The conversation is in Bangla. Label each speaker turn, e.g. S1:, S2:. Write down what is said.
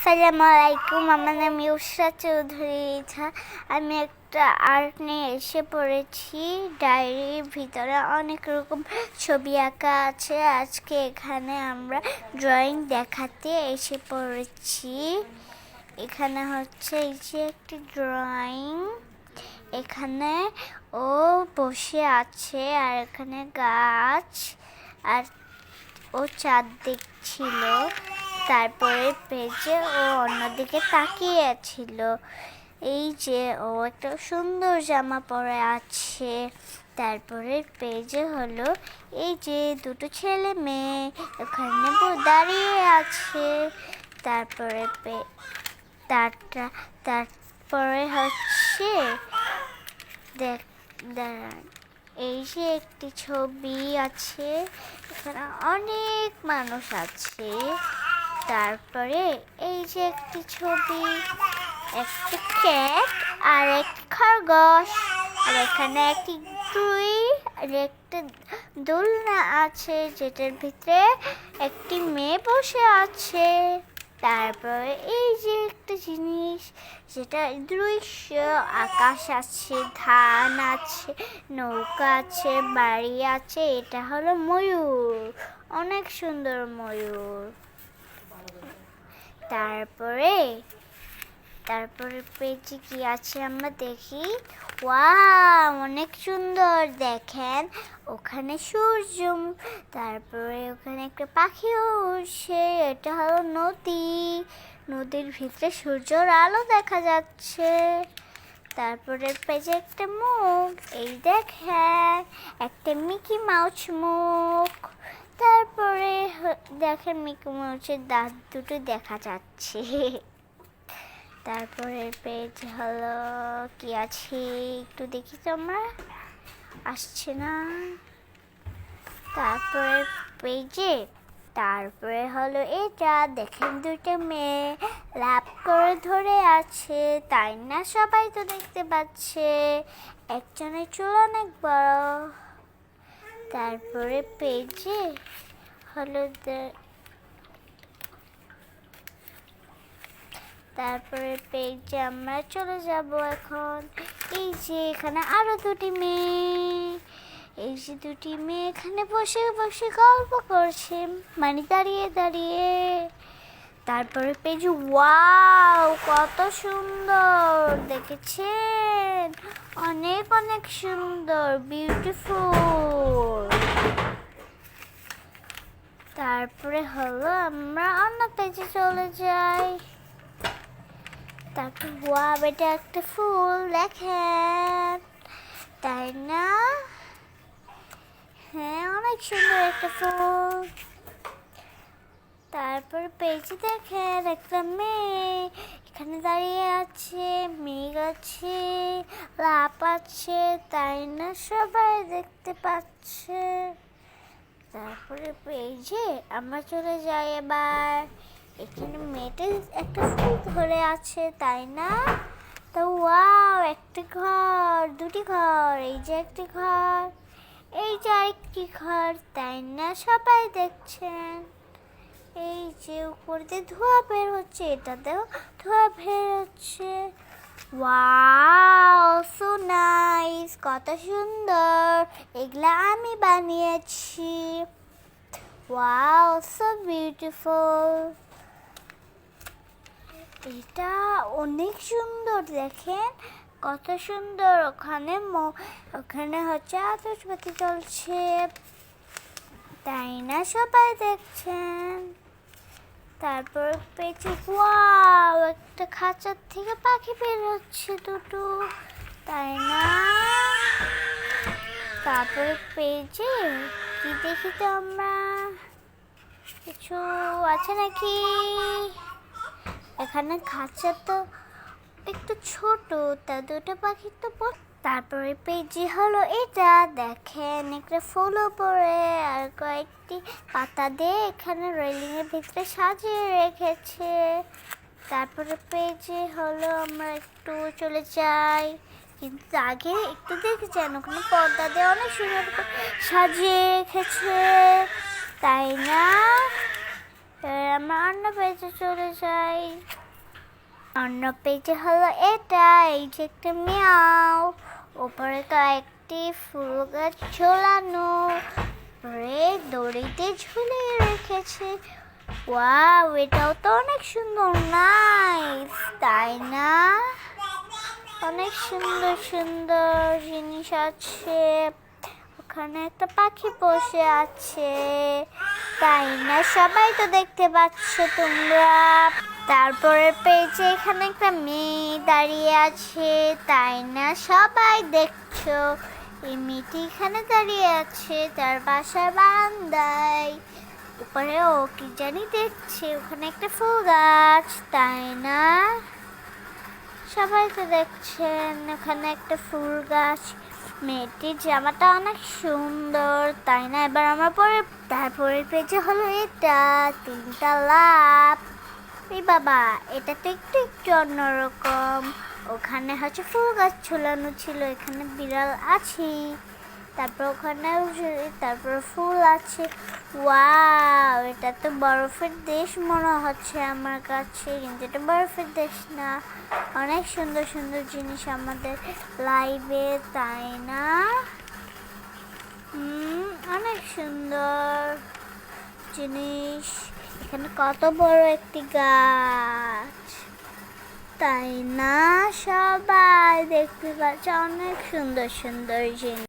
S1: আসসালামু আলাইকুম। আমার নাম ইউসরা চৌধুরী। আমি একটা আর্ট নিয়ে এসে পড়েছি। ডায়েরির ভিতরে অনেক রকম ছবি আঁকা আছে। আজকে এখানে আমরা ড্রয়িং দেখাতে এসে পড়েছি। এখানে হচ্ছে এই যে একটি ড্রয়িং, এখানে ও বসে আছে আর এখানে গাছ আর ও চাঁদ দেখছিল। তারপরে পেজে ও অন্যদিকে তাকিয়ে ছিল। এই যে ও একটা সুন্দর জামা পরে আছে। তারপরে পেজে হলো এই যে দুটো ছেলে মেয়ে এখানে দাঁড়িয়ে আছে। তারপরে তারপরে হচ্ছে দাঁড়ান, এই যে একটি ছবি আছে, এখানে অনেক মানুষ আছে। তারপরে এই যে একটি ছবি, একটি ক্যাট আর একটি খরগোশ, আর এখানে একটি টুই আর একটা দোলনা আছে যেটার ভিতরে একটি মেয়ে বসে আছে। তারপরে এই যে একটা জিনিস যেটা দৃশ্য, আকাশ আছে, ধান আছে, নৌকা আছে, বাড়ি আছে, এটা হলো ময়ূর, অনেক সুন্দর ময়ূর। তারপরে পেজে কি আছে আমরা দেখি। ওয়াও, অনেক সুন্দর, দেখেন ওখানে সূর্য, তারপরে ওখানে একটা পাখিও উড়ছে, এটা হলো নদী, নদীর ভিতরে সূর্যের আলো দেখা যাচ্ছে। তারপরে পেজে একটা মুখ, এই দেখেন একটা মিকি মাউস মুখ। তারপরে দেখেন মিকি মাউসের দাঁত দুটো দেখা যাচ্ছে। তারপরে পেজ হলো কি আছে একটু দেখি তো, আমরা আসছে না। তারপরে পেজে তারপরে হলো এটা দেখেন দুটো মেয়ে লাভ করে ধরে আছে, তাই না? সবাই তো দেখতে পাচ্ছে, একজনের চুল অনেক বড়। তারপরে পেজে হলো তারপরে পেজে আমরা চলে যাব এখন। এই যে এখানে আরো দুটি মেয়ে, এই যে দুটি মেয়ে এখানে বসে বসে গল্প করছে, মানে দাঁড়িয়ে দাঁড়িয়ে। তারপরে পেজে ওয়াও, কত সুন্দর দেখেছেন, অনেক অনেক সুন্দর, বিউটিফুল। তারপরে হলো আমরা অন্য পেজে চলে যাই। তারপর ওয়াও, এটা একটা ফুল দেখেন, তাই না? হ্যাঁ, অনেক সুন্দর একটা ফুল। তারপর পেজে দেখেন একটা মেয়ে এখানে দাঁড়িয়ে আছে, মেঘ আছে, লাপ আছে, তাই না? সবাই দেখতে পাচ্ছে। তারপরে পেজে আমরা চলে যাই এবার। এখানে মেয়েটা একটা ফুল ধরে আছে, তাই না? তো ওয়াও, একটা ঘর, দুটি ঘর, এই যে একটি ঘর, এই যে আরেকটি ঘর, তাই না? সবাই দেখছেন। এই যে উপর দিয়ে ধোঁয়া বের হচ্ছে, এটাতেও ধোঁয়া বের হচ্ছে। ওয়াও, সো নাইস, কত সুন্দর, এগুলা আমি বানিয়েছি। ওয়াও, সো বিউটিফুল, এটা অনেক সুন্দর, দেখেন কত সুন্দর। ওখানে হচ্ছে আতশবাতি জ্বলছে, তাই না? সবাই দেখছেন। তারপর পেয়েছি ওয়াও, একটা খাঁচার থেকে পাখি বের হচ্ছে দুটো, তাই না? তারপরে পেয়েছি কি দেখি তো আমরা, কিছু আছে নাকি? এখানে খাঁচা তো একটু ছোট, তা দুটো পাখি তো। তারপরে পেজে হলো এটা দেখেন একটা ফুলও পড়ে আর কয়েকটি পাতা দিয়ে এখানে রেলিং এর ভিতরে সাজিয়ে রেখেছে। তারপরে পেজে হলো আমরা একটু চলে যাই, কিন্তু আগে একটু দেখে যান, ওখানে পর্দা দিয়ে অনেক সুন্দর সাজিয়ে রেখেছে, তাই না? এবার আমরা অন্য পেজে চলে যাই। অন্য পেজে হলো এটা, এই যে একটা মিয়াও, উপরে কয়েকটি ফুল গাছ ঝোলানো, উপরে দড়িতে ঝুলিয়ে রেখেছে। ওয়াও, এটাও তো অনেক সুন্দর, নাইস, তাই না? অনেক সুন্দর সুন্দর জিনিস আছে। ওখানে একটা পাখি বসে আছে, তাই না? সবাই তো দেখতে পাচ্ছ তোমরা। তারপরে পেয়েছে এখানে একটা মেয়ে দাঁড়িয়ে আছে, তাই না? সবাই দেখছো, এই মেয়েটি এখানে দাঁড়িয়ে আছে তার বাসার বারান্দায়। উপরে ও কি জানি দেখছে, ওখানে একটা ফুল গাছ, তাই না? সবাই তো দেখছেন ওখানে একটা ফুল গাছ। মেয়েটির জামাটা অনেক সুন্দর, তাই না? এবার আমার তারপরের পেজে হলো এটা, 3টা লাভ। এই বাবা, এটা তো একটু একটু অন্যরকম। ওখানে হচ্ছে ফুল গাছ ঝুলানো ছিল, এখানে বিড়াল আছে, তারপর ওখানে তারপর ফুল আছে। ওয়াও, এটা তো বরফের দেশ মনে হচ্ছে আমার কাছে, কিন্তু এটা বরফের দেশ না। অনেক সুন্দর সুন্দর জিনিস আমাদের লাইভে, তাই না? অনেক সুন্দর জিনিস। এখানে কত বড় একটি গাছ, তাই না? সবাই দেখতে পাচ্ছে অনেক সুন্দর সুন্দর জিনিস।